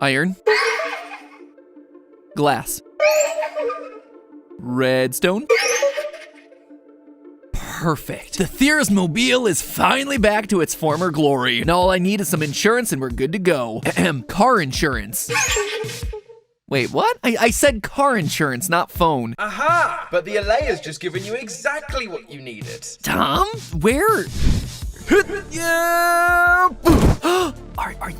Iron. Glass. Redstone. Perfect. The Therismobile is finally back to its former glory. Now all I need is some insurance and we're good to go. Car insurance. Wait, what? I said car insurance, not phone. Aha! But the LA has just given you exactly what you needed. Tom? Where? Yeah!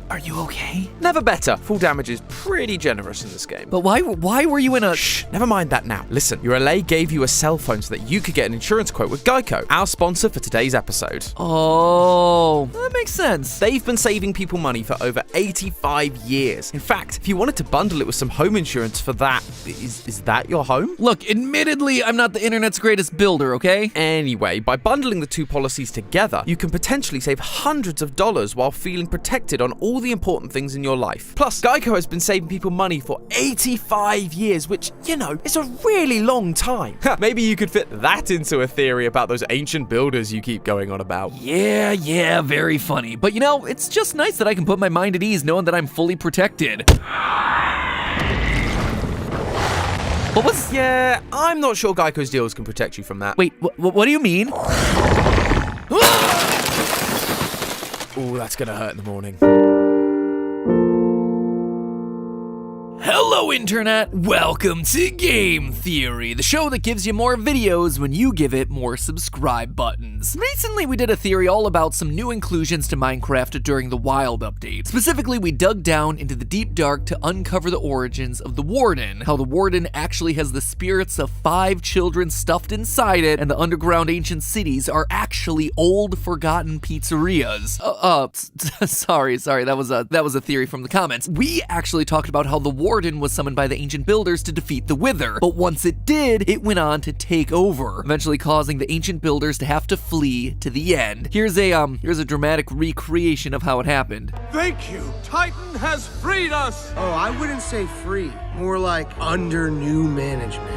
Are you okay? Never better. Full damage is pretty generous in this game. But why were you in a... Shh, never mind that now. Listen, your LA gave you a cell phone so that you could get an insurance quote with Geico, our sponsor for today's episode. Oh, that makes sense. They've been saving people money for over 85 years. In fact, if you wanted to bundle it with some home insurance for that, is that your home? Look, admittedly, I'm not the internet's greatest builder, okay? Anyway, by bundling the two policies together, you can potentially save hundreds of dollars while feeling protected on all the important things in your life. Plus, Geico has been saving people money for 85 years, which, you know, is a really long time. Maybe you could fit that into a theory about those ancient builders you keep going on about. Yeah, very funny. But you know, it's just nice that I can put my mind at ease knowing that I'm fully protected. What was... Yeah, I'm not sure Geico's deals can protect you from that. Wait, what do you mean? Ooh, that's gonna hurt in the morning. Hello, Internet! Welcome to Game Theory, the show that gives you more videos when you give it more subscribe buttons. Recently, we did a theory all about some new inclusions to Minecraft during the Wild update. Specifically, we dug down into the deep dark to uncover the origins of the Warden, how the Warden actually has the spirits of 5 children stuffed inside it, and the underground ancient cities are actually old, forgotten pizzerias. Sorry, that was a theory from the comments. We actually talked about how the Warden was summoned by the ancient builders to defeat the Wither, but once it did, it went on to take over, eventually causing the ancient builders to have to flee to the end. Here's a dramatic recreation of how it happened. Thank you! Titan has freed us! Oh, I wouldn't say free. More like under new management.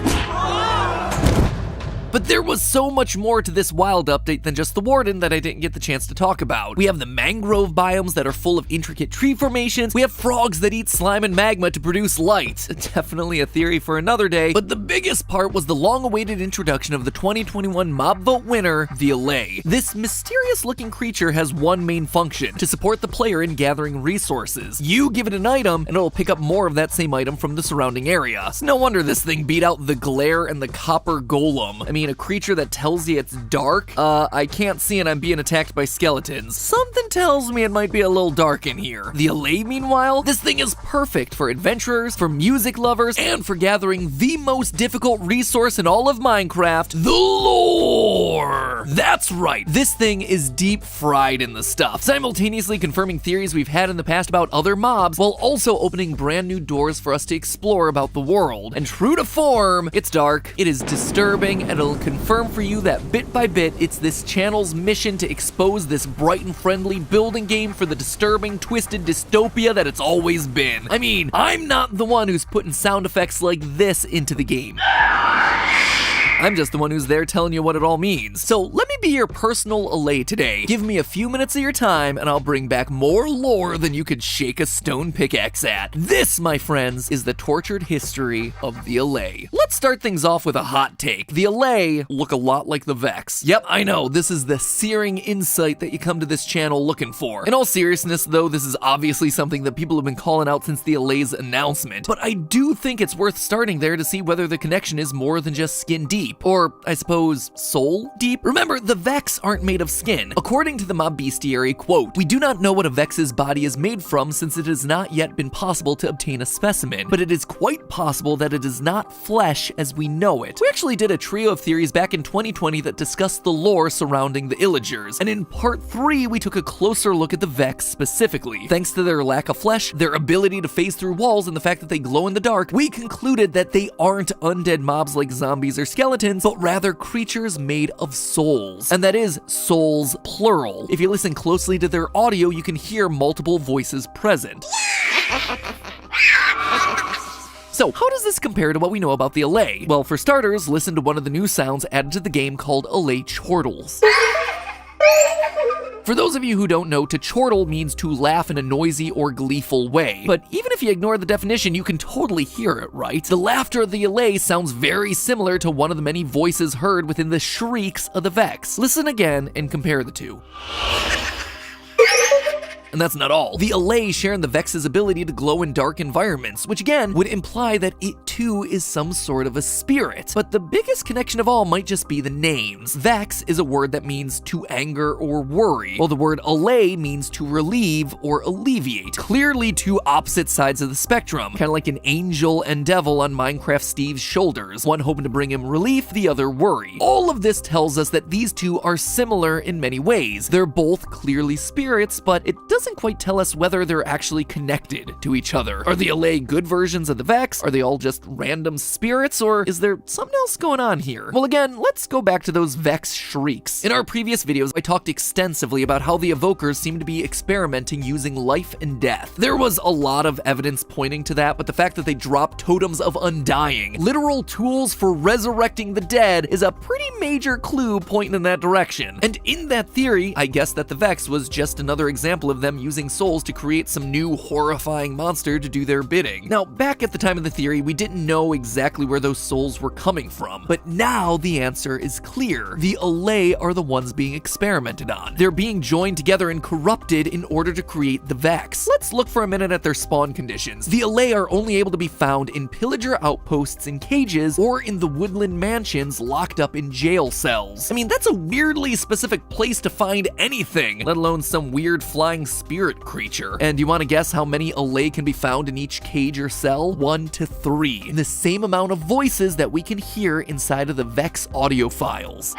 But there was so much more to this Wild update than just the Warden that I didn't get the chance to talk about. We have the mangrove biomes that are full of intricate tree formations. We have frogs that eat slime and magma to produce light. Definitely a theory for another day. But the biggest part was the long-awaited introduction of the 2021 Mob Vote winner, the Allay. This mysterious-looking creature has one main function: to support the player in gathering resources. You give it an item, and it'll pick up more of that same item from the surrounding area. It's no wonder this thing beat out the Glare and the Copper Golem. I mean, a creature that tells you it's dark? I can't see and I'm being attacked by skeletons. Something tells me it might be a little dark in here. The Allay, meanwhile, this thing is perfect for adventurers, for music lovers, and for gathering the most difficult resource in all of Minecraft, the lore! That's right, this thing is deep fried in the stuff, simultaneously confirming theories we've had in the past about other mobs, while also opening brand new doors for us to explore about the world. And true to form, it's dark, it is disturbing, and it'll confirm for you that bit by bit, it's this channel's mission to expose this bright and friendly building game for the disturbing, twisted dystopia that it's always been. I mean, I'm not the one who's putting sound effects like this into the game. I'm just the one who's there telling you what it all means. So let me be your personal Allay today. Give me a few minutes of your time and I'll bring back more lore than you could shake a stone pickaxe at. This, my friends, is the tortured history of the Allay. Let's start things off with a hot take. The Allay look a lot like the Vex. Yep, I know, this is the searing insight that you come to this channel looking for. In all seriousness though, this is obviously something that people have been calling out since the Allay's announcement, but I do think it's worth starting there to see whether the connection is more than just skin deep. Or, I suppose, soul deep? Remember, the Vex aren't made of skin. According to the Mob Bestiary, quote, "We do not know what a Vex's body is made from since it has not yet been possible to obtain a specimen, but it is quite possible that it is not flesh as we know it." We actually did a trio of theories back in 2020 that discussed the lore surrounding the Illagers, and in part 3, we took a closer look at the Vex specifically. Thanks to their lack of flesh, their ability to phase through walls, and the fact that they glow in the dark, we concluded that they aren't undead mobs like zombies or skeletons, but rather creatures made of souls. And that is souls plural. If you listen closely to their audio, you can hear multiple voices present. So, how does this compare to what we know about the Allay? Well, for starters, listen to one of the new sounds added to the game called Allay Chortles. For those of you who don't know, to chortle means to laugh in a noisy or gleeful way. But even if you ignore the definition, you can totally hear it, right? The laughter of the Allay sounds very similar to one of the many voices heard within the shrieks of the Vex. Listen again and compare the two. And that's not all. The Allay share in the Vex's ability to glow in dark environments, which again would imply that it too is some sort of a spirit. But the biggest connection of all might just be the names. Vex is a word that means to anger or worry, while the word Allay means to relieve or alleviate. Clearly two opposite sides of the spectrum, kind of like an angel and devil on Minecraft Steve's shoulders, one hoping to bring him relief, the other worry. All of this tells us that these two are similar in many ways. They're both clearly spirits, but it doesn't quite tell us whether they're actually connected to each other. Are the Allay good versions of the Vex? Are they all just random spirits, or is there something else going on here? Well, again, let's go back to those Vex shrieks. In our previous videos, I talked extensively about how the Evokers seem to be experimenting using life and death. There was a lot of evidence pointing to that, but the fact that they dropped totems of undying, literal tools for resurrecting the dead, is a pretty major clue pointing in that direction. And in that theory, I guess that the Vex was just another example of them using souls to create some new horrifying monster to do their bidding. Now, back at the time of the theory, we didn't know exactly where those souls were coming from, but now the answer is clear. The Allay are the ones being experimented on. They're being joined together and corrupted in order to create the Vex. Let's look for a minute at their spawn conditions. The Allay are only able to be found in pillager outposts in cages or in the woodland mansions locked up in jail cells. I mean, that's a weirdly specific place to find anything, let alone some weird flying spirit creature. And you want to guess how many Allay can be found in each cage or cell? 1 to 3. The same amount of voices that we can hear inside of the Vex audio files.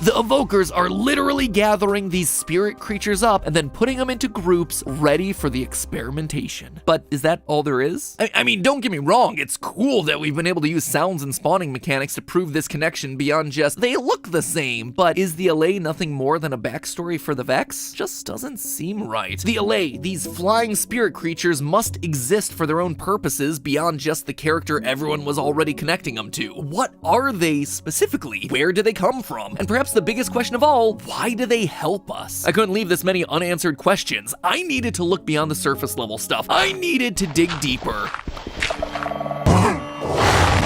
The Evokers are literally gathering these spirit creatures up and then putting them into groups ready for the experimentation. But is that all there is? I mean, don't get me wrong, it's cool that we've been able to use sounds and spawning mechanics to prove this connection beyond just they look the same, but is the Allay nothing more than a backstory for the Vex? Just doesn't seem right. The Allay, these flying spirit creatures, must exist for their own purposes beyond just the character everyone was already connecting them to. What are they specifically? Where do they come from? And perhaps the biggest question of all, why do they help us? I couldn't leave this many unanswered questions. I needed to look beyond the surface level stuff. I needed to dig deeper.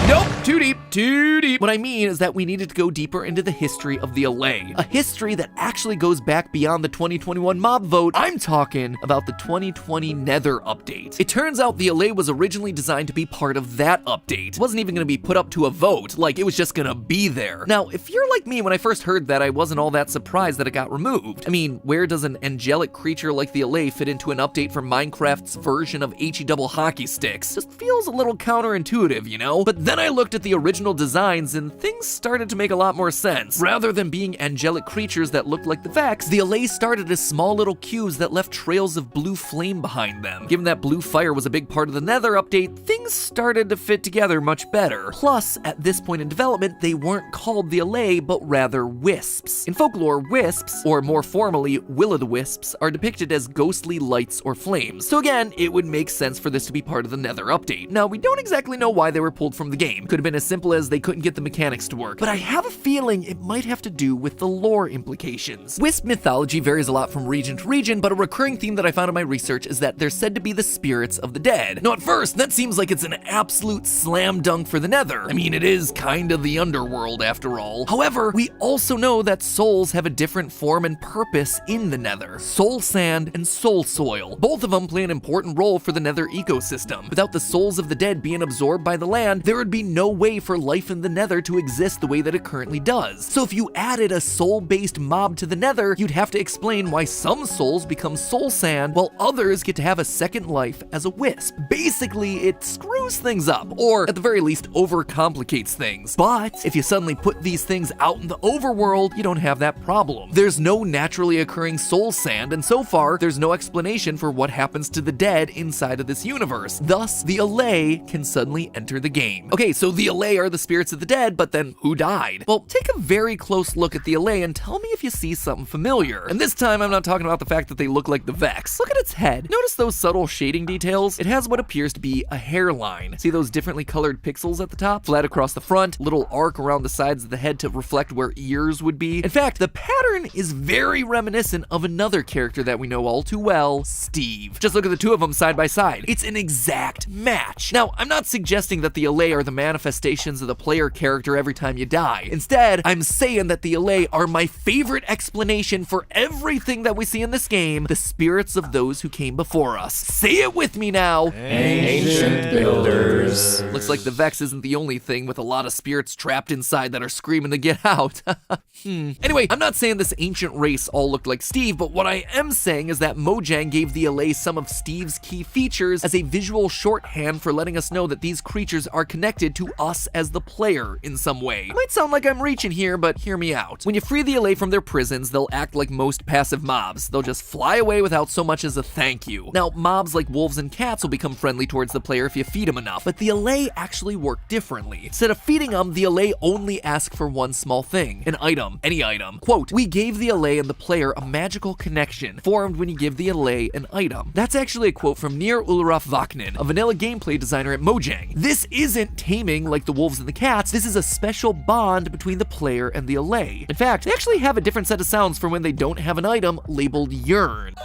Nope, too deep, too deep. What I mean is that we needed to go deeper into the history of the Allay. A history that actually goes back beyond the 2021 mob vote. I'm talking about the 2020 Nether update. It turns out the Allay was originally designed to be part of that update. It wasn't even gonna be put up to a vote, like it was just gonna be there. Now, if you're like me, when I first heard that, I wasn't all that surprised that it got removed. I mean, where does an angelic creature like the Allay fit into an update for Minecraft's version of HE double hockey sticks? Just feels a little counterintuitive, you know? But then I looked at the original designs and things started to make a lot more sense. Rather than being angelic creatures that looked like the Vex, the Allay started as small little cubes that left trails of blue flame behind them. Given that blue fire was a big part of the Nether update, things started to fit together much better. Plus, at this point in development, they weren't called the Allay, but rather wisps. In folklore, wisps, or more formally, will-o'-the-wisps, are depicted as ghostly lights or flames. So again, it would make sense for this to be part of the Nether update. Now, we don't exactly know why they were pulled from the game. Could have been as simple as they couldn't get the mechanics to work, but I have a feeling it might have to do with the lore implications. Wisp mythology varies a lot from region to region, but a recurring theme that I found in my research is that they're said to be the spirits of the dead. Now at first, that seems like it's an absolute slam dunk for the Nether. I mean, it is kind of the underworld after all. However, we also know that souls have a different form and purpose in the Nether. Soul sand and soul soil. Both of them play an important role for the Nether ecosystem. Without the souls of the dead being absorbed by the land, there would be no way for life in the Nether to exist the way that it currently does. So if you added a soul-based mob to the Nether, you'd have to explain why some souls become soul sand while others get to have a second life as a wisp. Basically, it screws things up, or at the very least overcomplicates things. But if you suddenly put these things out in the overworld, you don't have that problem. There's no naturally occurring soul sand, and so far, there's no explanation for what happens to the dead inside of this universe. Thus, the Allay can suddenly enter the game. Okay, so The Allay are the spirits of the dead, but then who died? Well, take a very close look at the Allay and tell me if you see something familiar. And this time, I'm not talking about the fact that they look like the Vex. Look at its head. Notice those subtle shading details? It has what appears to be a hairline. See those differently colored pixels at the top? Flat across the front, little arc around the sides of the head to reflect where ears would be. In fact, the pattern is very reminiscent of another character that we know all too well, Steve. Just look at the two of them side by side. It's an exact match. Now, I'm not suggesting that the Allay are the manifestations of the player character every time you die. Instead, I'm saying that the Allay are my favorite explanation for everything that we see in this game, the spirits of those who came before us. Say it with me now. Ancient builders. Looks like the Vex isn't the only thing with a lot of spirits trapped inside that are screaming to get out. Anyway, I'm not saying this ancient race all looked like Steve, but what I am saying is that Mojang gave the Allay some of Steve's key features as a visual shorthand for letting us know that these creatures are connected to us as the player in some way. It might sound like I'm reaching here, but hear me out. When you free the Allay from their prisons, they'll act like most passive mobs. They'll just fly away without so much as a thank you. Now, mobs like wolves and cats will become friendly towards the player if you feed them enough, but the Allay actually work differently. Instead of feeding them, the Allay only ask for one small thing, an item, any item. Quote, we gave the Allay and the player a magical connection formed when you give the Allay an item. That's actually a quote from Nir Ulraf Vaknin, a vanilla gameplay designer at Mojang. This isn't taming like the wolves and the cats, this is a special bond between the player and the Allay. In fact, they actually have a different set of sounds for when they don't have an item labeled yearn.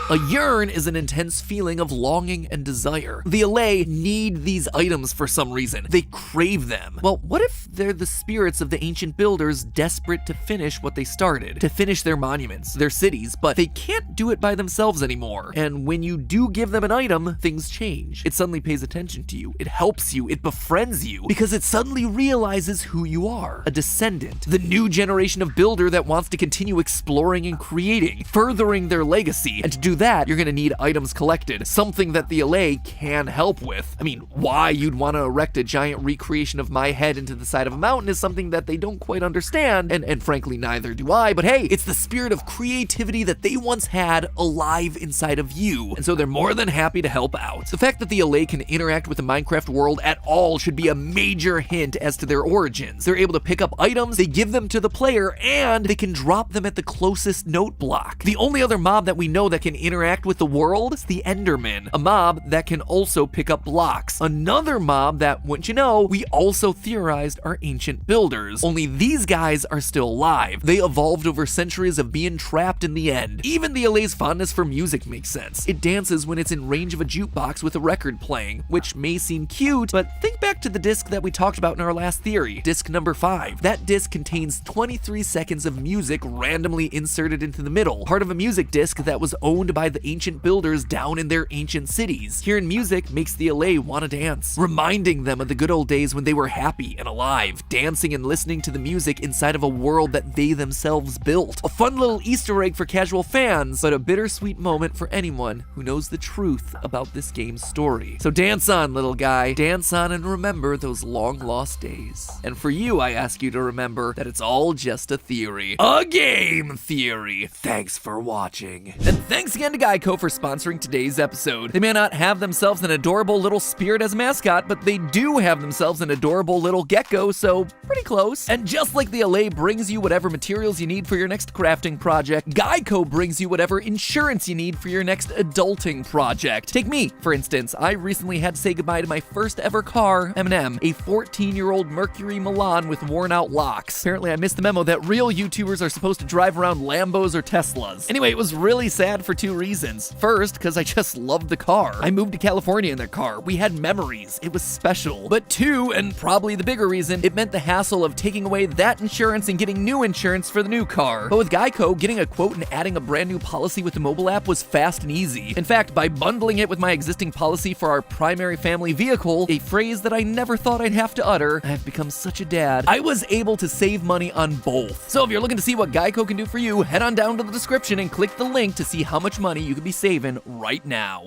A yearn is an intense feeling of longing and desire. The Allay need these items for some reason. They crave them. Well, what if they're the spirits of the ancient builders desperate to finish what they started? To finish their monuments, their cities, but they can't do it by themselves anymore. And when you do give them an item, things change. It suddenly pays attention to you. It helps you. It befriends you. Because it suddenly realizes who you are. A descendant. The new generation of builder that wants to continue exploring and creating, furthering their legacy. And to do that, you're gonna need items collected, something that the Allay can help with. I mean, why you'd want to erect a giant recreation of my head into the side of a mountain is something that they don't quite understand, and frankly neither do I, but hey, it's the spirit of creativity that they once had alive inside of you, and so they're more than happy to help out. The fact that the Allay can interact with the Minecraft world at all should be a major hint as to their origins. They're able to pick up items, they give them to the player, and they can drop them at the closest note block. The only other mob that we know that can interact with the world is the Enderman, a mob that can also pick up blocks. Another mob that, wouldn't you know, we also theorized are ancient builders. Only these guys are still alive. They evolved over centuries of being trapped in the end. Even the Allay's fondness for music makes sense. It dances when it's in range of a jukebox with a record playing, which may seem cute, but think back to the disc that we talked about in our last theory, disc number 5. That disc contains 23 seconds of music randomly inserted into the middle, part of a music disc that was owned by the ancient builders down in their ancient cities. Hearing music makes the Allay want to dance, reminding them of the good old days when they were happy and alive, dancing and listening to the music inside of a world that they themselves built. A fun little Easter egg for casual fans, but a bittersweet moment for anyone who knows the truth about this game's story. So dance on, little guy. Dance on and remember those long lost days. And for you, I ask you to remember that it's all just a theory. A game theory. Thanks for watching. And thanks again to Geico for sponsoring today's episode. They may not have themselves an adorable little spirit as a mascot, but they do have themselves an adorable little gecko, so pretty close. And just like the Allay brings you whatever materials you need for your next crafting project, Geico brings you whatever insurance you need for your next adulting project. Take me, for instance. I recently had to say goodbye to my first ever car, M&M, a 14-year-old Mercury Milan with worn out locks. Apparently I missed the memo that real YouTubers are supposed to drive around Lambos or Teslas. Anyway, it was really sad for 2 reasons. First, because I just loved the car. I moved to California in that car. We had memories. It was special. But 2, and probably the bigger reason, it meant the hassle of taking away that insurance and getting new insurance for the new car. But with Geico, getting a quote and adding a brand new policy with the mobile app was fast and easy. In fact, by bundling it with my existing policy for our primary family vehicle, a phrase that I never thought I'd have to utter, I've become such a dad, I was able to save money on both. So if you're looking to see what Geico can do for you, head on down to the description and click the link to see how much money you could be saving right now.